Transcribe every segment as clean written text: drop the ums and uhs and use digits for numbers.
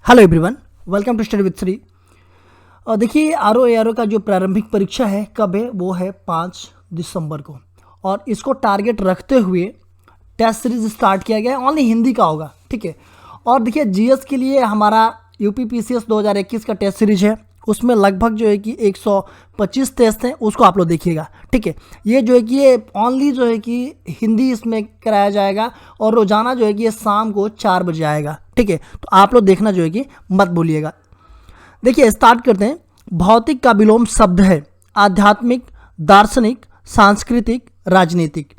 Hello everyone, welcome to study with Shri. और देखिए are का जो प्रारंभिक परीक्षा है कब है, वो है 5 दिसंबर को। और इसको टारगेट रखते हुए टेस्ट सीरीज स्टार्ट किया गया है। ओनली हिंदी का होगा, ठीक है। और देखिए जीएस के लिए हमारा यूपीपीसीएस 2021 का टेस्ट सीरीज है, उसमें लगभग जो है कि 125 टेस्ट हैं, उसको आप लोग देखिएगा, ठीक है। ये जो है कि ये ओनली जो है कि हिंदी इसमें कराया जाएगा और रोज़ाना जो है कि ये शाम को 4 बजे आएगा, ठीक है। तो आप लोग देखना जो है कि मत भूलिएगा। देखिए स्टार्ट करते हैं। भौतिक का विलोम शब्द है आध्यात्मिक, दार्शनिक, सांस्कृतिक, राजनीतिक।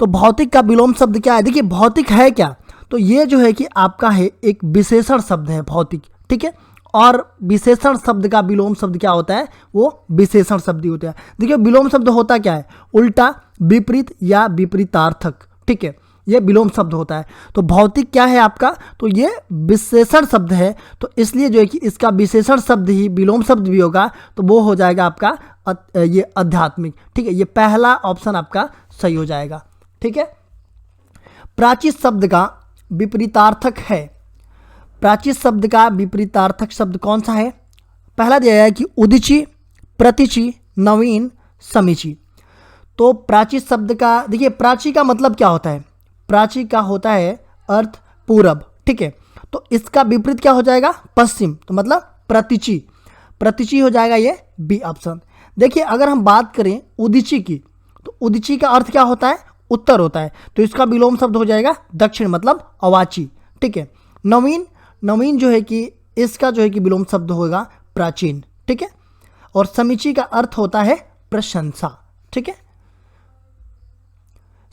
तो भौतिक का विलोम शब्द क्या है? देखिए भौतिक है क्या, तो ये जो है कि आपका है एक विशेषण शब्द है भौतिक, ठीक है। और विशेषण शब्द का विलोम शब्द क्या होता है? वो विशेषण शब्द ही होता है। देखिए विलोम शब्द होता क्या है? उल्टा, विपरीत या विपरीतार्थक, ठीक है, ये विलोम शब्द होता है। तो भौतिक क्या है आपका? तो ये विशेषण शब्द है, तो इसलिए जो है कि इसका विशेषण शब्द ही विलोम शब्द भी होगा, तो वो हो जाएगा आपका ये आध्यात्मिक, ठीक है। ये पहला ऑप्शन आपका सही हो जाएगा, ठीक है। प्राचीन शब्द का विपरीतार्थक है। प्राचीन शब्द का विपरीतार्थक शब्द कौन सा है? पहला दिया गया है कि उदिची, प्रतिची, नवीन, समीची। तो प्राचीन शब्द का देखिए प्राची का मतलब क्या होता है? प्राची का होता है अर्थ पूरब, ठीक है। तो इसका विपरीत क्या हो जाएगा? पश्चिम, तो मतलब प्रतिची। प्रतिची हो जाएगा ये बी ऑप्शन। देखिए अगर हम बात करें उदिची की, तो उदिची का अर्थ क्या होता है? उत्तर होता है, तो इसका विलोम शब्द हो जाएगा दक्षिण, मतलब अवाची, ठीक है। नवीन, नवीन जो है कि इसका जो है कि विलोम शब्द होगा प्राचीन, ठीक है। और समीची का अर्थ होता है प्रशंसा, ठीक है।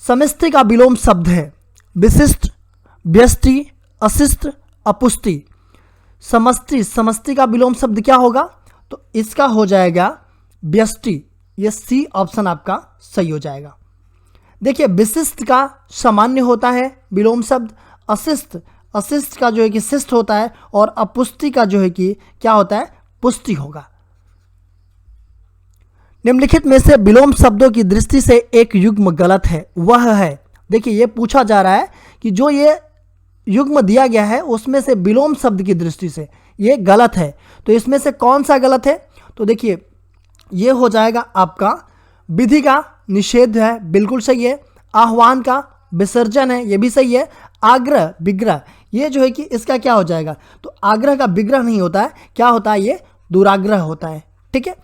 समष्टि का विलोम शब्द है विशिष्ट, व्यष्टि, अशिष्ट, अपुष्टि। समष्टि, समष्टि का विलोम शब्द क्या होगा? तो इसका हो जाएगा व्यष्टि। ये सी ऑप्शन आपका सही हो जाएगा। देखिए विशिष्ट का सामान्य होता है विलोम शब्द, अशिष्ट, अशिष्ट का जो है कि शिष्ट होता है, और अपुष्टि का जो है कि क्या होता है? पुष्टि होगा। निम्नलिखित में से विलोम शब्दों की दृष्टि से एक युग्म गलत है, वह है। देखिए ये पूछा जा रहा है कि जो ये युग्म दिया गया है उसमें से विलोम शब्द की दृष्टि से ये गलत है, तो इसमें से कौन सा गलत है? तो देखिए ये हो जाएगा आपका विधि का निषेध है, बिल्कुल सही है। आह्वान का विसर्जन है, ये भी सही है। आग्रह, विग्रह, ये जो है कि इसका क्या हो जाएगा? तो आग्रह का विग्रह नहीं होता है, क्या होता है? ये दुराग्रह होता है, ठीक है।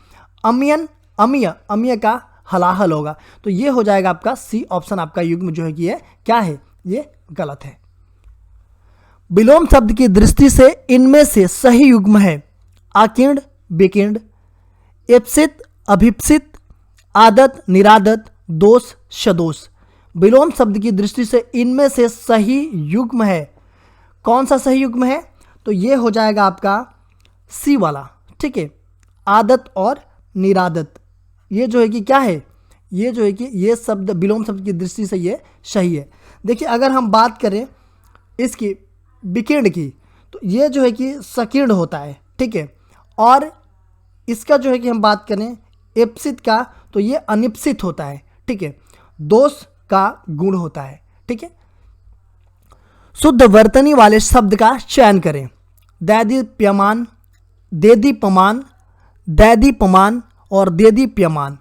अमियन, अमीय, अमीय का हलाहल होगा, तो ये हो जाएगा आपका सी ऑप्शन। आपका युग्म जो है कि ये क्या है? ये गलत है। विलोम शब्द की दृष्टि से इनमें से सही युग्म है आकीर्ण, विकीर्ण, एप्सित, अभिप्सित, आदत, निरादत, दोष, सदोष। विलोम शब्द की दृष्टि से इनमें से सही युग्म है, कौन सा सही युग्म है? तो ये हो जाएगा आपका सी वाला, ठीक है। आदत और निरादत, ये जो है कि क्या है? ये जो है कि ये शब्द विलोम शब्द की दृष्टि से ये सही है। देखिए अगर हम बात करें इसकी विकीर्ण की, तो ये जो है कि सकीर्ण होता है, ठीक है। और इसका जो है कि हम बात करें एप्सित का, तो ये अनिप्सित होता है, ठीक है। दोष का गुण होता है, ठीक है। शुद्ध वर्तनी वाले शब्द का चयन करें। दैदीप्यमान, देदीपमान, दैदीपमान और देदीप्यमान।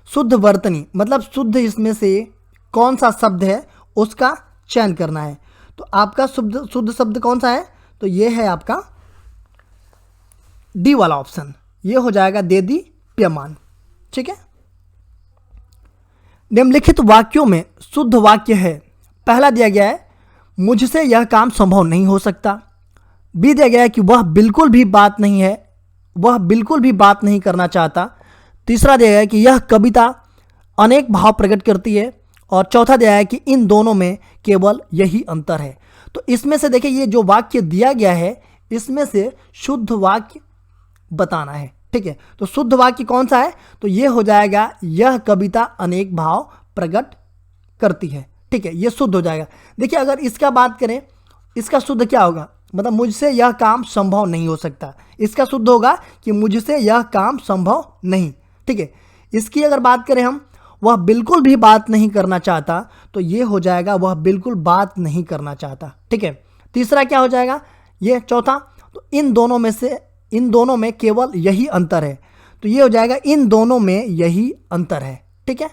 शुद्ध वर्तनी मतलब शुद्ध, इसमें से कौन सा शब्द है उसका चयन करना है। तो आपका शुद्ध शब्द कौन सा है? तो ये है आपका डी वाला ऑप्शन, ये हो जाएगा देदीप्यमान, ठीक है। निम्नलिखित वाक्यों में शुद्ध वाक्य है। पहला दिया गया है मुझसे यह काम संभव नहीं हो सकता। बी दिया गया है कि वह बिल्कुल भी बात नहीं है, वह बिल्कुल भी बात नहीं करना चाहता। तीसरा दिया गया है कि यह कविता अनेक भाव प्रकट करती है। और चौथा दिया है कि इन दोनों में केवल यही अंतर है। तो इसमें से देखिए ये जो वाक्य दिया गया है इसमें से शुद्ध वाक्य बताना है, ठीक है। तो शुद्ध वाक्य कौन सा है? तो ये हो जाएगा यह कविता अनेक भाव प्रकट करती है, ठीक है, ये शुद्ध हो जाएगा। देखिए अगर इसका बात करें, इसका शुद्ध क्या होगा? मतलब मुझसे यह काम संभव नहीं हो सकता, इसका शुद्ध होगा कि मुझसे यह काम संभव नहीं, ठीक है। इसकी अगर बात करें हम, वह बिल्कुल भी बात नहीं करना चाहता, तो ये हो जाएगा वह बिल्कुल बात नहीं करना चाहता, ठीक है। तीसरा क्या हो जाएगा? ये चौथा, तो इन दोनों में केवल यही अंतर है, तो ये हो जाएगा इन दोनों में यही अंतर है। ठीक है,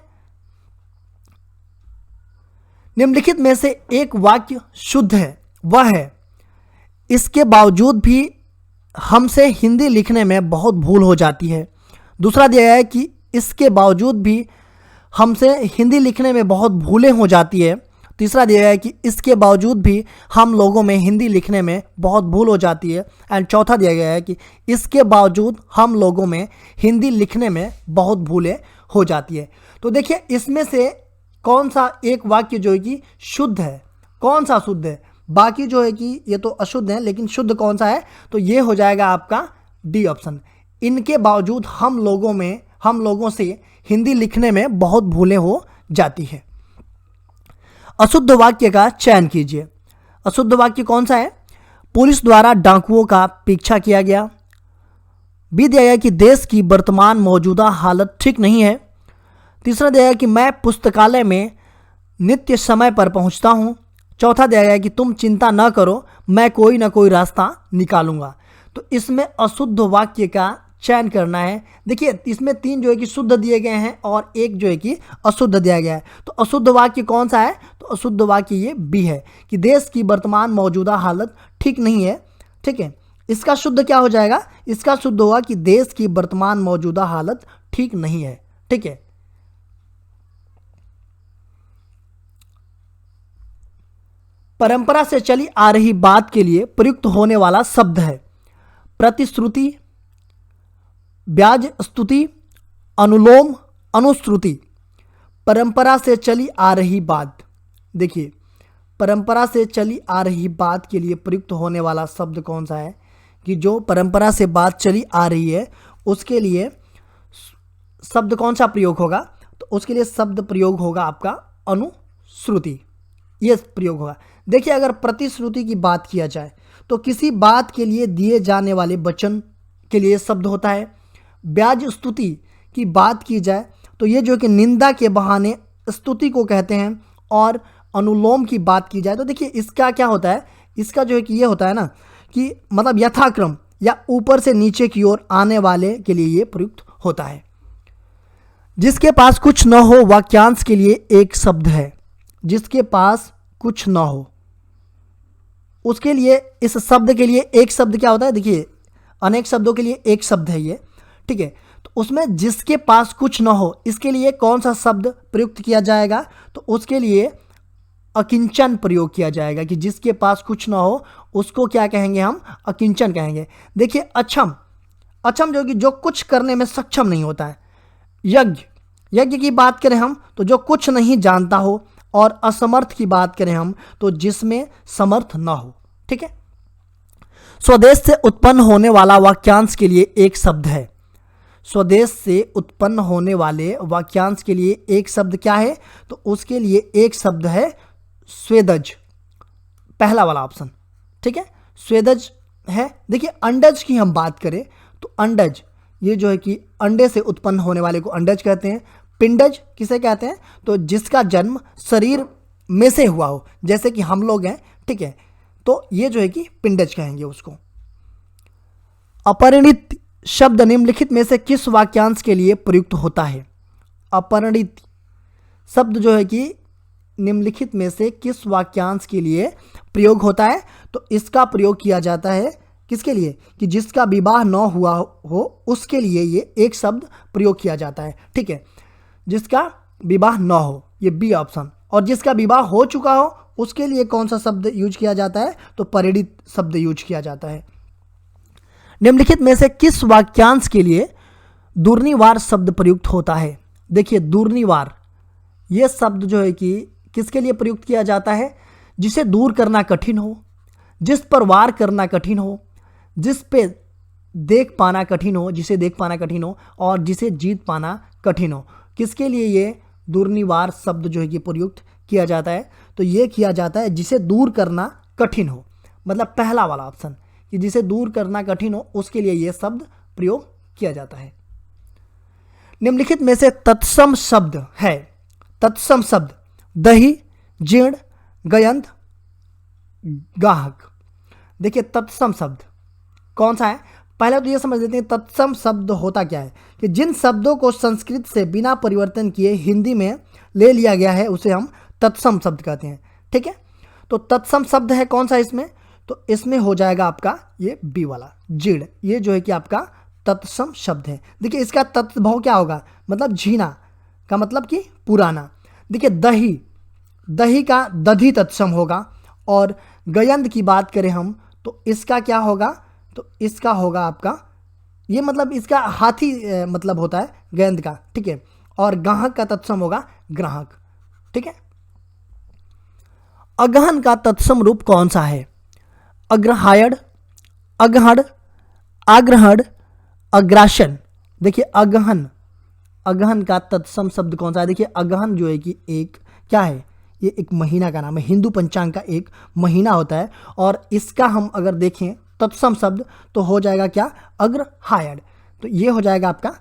निम्नलिखित में से एक वाक्य शुद्ध है, वह है इसके बावजूद भी हमसे हिंदी लिखने में बहुत भूल हो जाती है। दूसरा दिया है कि इसके बावजूद भी हमसे हिंदी लिखने में बहुत भूलें हो जाती है। तीसरा दिया है कि इसके बावजूद भी हम लोगों में हिंदी लिखने में बहुत भूल हो जाती है। एंड चौथा दिया गया है कि इसके बावजूद हम लोगों में हिंदी लिखने में बहुत भूलें हो जाती है। तो देखिए इसमें से कौन सा एक वाक्य जो है कि शुद्ध है, कौन सा शुद्ध है, बाकी जो है कि ये तो अशुद्ध है, लेकिन शुद्ध कौन सा है, तो ये हो जाएगा आपका डी ऑप्शन। इनके बावजूद हम लोगों से हिंदी लिखने में बहुत भूलें हो जाती है। अशुद्ध वाक्य का चयन कीजिए। अशुद्ध वाक्य कौन सा है, पुलिस द्वारा डाकुओं का पीछा किया गया। बी दिया गया कि देश की वर्तमान मौजूदा हालत ठीक नहीं है। तीसरा दिया गया कि मैं पुस्तकालय में नित्य समय पर पहुंचता हूं। चौथा दिया गया कि तुम चिंता न करो, मैं कोई ना कोई रास्ता निकालूंगा। तो इसमें अशुद्ध वाक्य का चयन करना है। देखिए इसमें 3 जो है कि शुद्ध दिए गए हैं और एक जो है कि अशुद्ध दिया गया है। तो अशुद्ध वाक्य कौन सा है, तो अशुद्ध वाक्य ये बी है कि देश की वर्तमान मौजूदा हालत ठीक नहीं है। ठीक है, इसका शुद्ध क्या हो जाएगा, इसका शुद्ध होगा कि देश की वर्तमान मौजूदा हालत ठीक नहीं है। ठीक है, परंपरा से चली आ रही बात के लिए प्रयुक्त होने वाला शब्द है प्रतिश्रुति, ब्याज स्तुति, अनुलोम, अनुश्रुति। परंपरा से चली आ रही बात, देखिए परंपरा से चली आ रही बात के लिए प्रयुक्त होने वाला शब्द कौन सा है, कि जो परंपरा से बात चली आ रही है उसके लिए शब्द कौन सा प्रयोग होगा, तो उसके लिए शब्द प्रयोग होगा आपका अनुश्रुति, ये प्रयोग होगा। देखिए अगर प्रतिश्रुति की बात किया जाए तो किसी बात के लिए दिए जाने वाले वचन के लिए शब्द होता है। ब्याज स्तुति की बात की जाए तो ये जो कि निंदा के बहाने स्तुति को कहते हैं। और अनुलोम की बात की जाए तो देखिए इसका क्या होता है, इसका जो है कि ये होता है ना कि मतलब यथाक्रम या ऊपर से नीचे की ओर आने वाले के लिए ये प्रयुक्त होता है। जिसके पास कुछ न हो वाक्यांश के लिए एक शब्द है, जिसके पास कुछ न हो उसके लिए, इस शब्द के लिए एक शब्द क्या होता है, देखिए अनेक शब्दों के लिए एक शब्द है ये। ठीक है, तो उसमें जिसके पास कुछ न हो इसके लिए कौन सा शब्द प्रयुक्त किया जाएगा, तो उसके लिए अकिंचन प्रयोग किया जाएगा कि जिसके पास कुछ न हो उसको क्या कहेंगे, हम अकिंचन कहेंगे। देखिए अक्षम, अक्षम जो कि जो कुछ करने में सक्षम नहीं होता है। यज्ञ, यज्ञ की बात करें हम तो जो कुछ नहीं जानता हो। और असमर्थ की बात करें हम तो जिसमें समर्थ ना हो। ठीक है, स्वदेश से उत्पन्न होने वाला वाक्यांश के लिए एक शब्द है। स्वदेश से उत्पन्न होने वाले वाक्यांश के लिए एक शब्द क्या है, तो उसके लिए एक शब्द है स्वेदज, पहला वाला ऑप्शन। ठीक है, स्वेदज है। देखिए अंडज की हम बात करें तो अंडज ये जो है कि अंडे से उत्पन्न होने वाले को अंडज कहते हैं। पिंडज किसे कहते हैं, तो जिसका जन्म शरीर में से हुआ हो, जैसे कि हम लोग हैं। ठीक है, तो ये जो है कि पिंडज कहेंगे उसको। अपरिणित शब्द निम्नलिखित में से किस वाक्यांश के लिए प्रयुक्त होता है। अपरिणित शब्द जो है कि निम्नलिखित में से किस वाक्यांश के लिए प्रयोग होता है, तो इसका प्रयोग किया जाता है किसके लिए, कि जिसका विवाह न हुआ हो उसके लिए ये एक शब्द प्रयोग किया जाता है। ठीक है, जिसका विवाह न हो, ये बी ऑप्शन। और जिसका विवाह हो चुका हो उसके लिए कौन सा शब्द यूज किया जाता है, तो परिणित शब्द यूज किया जाता है। निम्नलिखित में से किस वाक्यांश के लिए दूरनिवार शब्द प्रयुक्त होता है। देखिए दूरनिवार ये शब्द जो है कि किसके लिए प्रयुक्त किया जाता है, जिसे दूर करना कठिन हो, जिस पर वार करना कठिन हो, जिस पे देख पाना कठिन हो, जिसे देख पाना कठिन हो, और जिसे जीत पाना कठिन हो। किसके लिए ये दूरनिवार शब्द जो है कि प्रयुक्त किया जाता है, तो ये किया जाता है जिसे दूर करना कठिन हो, मतलब पहला वाला ऑप्शन कि जिसे दूर करना कठिन हो उसके लिए ये शब्द प्रयोग किया जाता है। निम्नलिखित में से तत्सम शब्द है। तत्सम शब्द दही, जीर्ण, गयंत, गाहक। देखिए तत्सम शब्द कौन सा है? पहले तो ये समझ लेते हैं तत्सम शब्द होता क्या है, कि जिन शब्दों को संस्कृत से बिना परिवर्तन किए हिंदी में ले लिया गया है उसे हम तत्सम शब्द कहते हैं। ठीक है, तो तत्सम शब्द है कौन सा इसमें? तो इसमें हो जाएगा आपका ये बी वाला जीड़, ये जो है कि आपका तत्सम शब्द है। देखिए इसका तत्भव क्या होगा, मतलब झीना का मतलब कि पुराना। देखिए दही, दही का दधी तत्सम होगा। और गयंद की बात करें हम तो इसका क्या होगा, तो इसका होगा आपका ये मतलब इसका हाथी मतलब होता है गयंद का। ठीक है, और गाहक का तत्सम होगा ग्राहक। ठीक है, अगहन का तत्सम रूप कौन सा है? अग्रहायण, अगहड़, आग्रहण, अग्रासन। देखिए अगहन, अगहन का तत्सम शब्द कौन सा है? देखिए अगहन जो है कि एक क्या है, ये एक महीना का नाम है, हिंदू पंचांग का एक महीना होता है। और इसका हम अगर देखें तत्सम शब्द तो हो जाएगा क्या, अग्रहायण। तो ये हो जाएगा आपका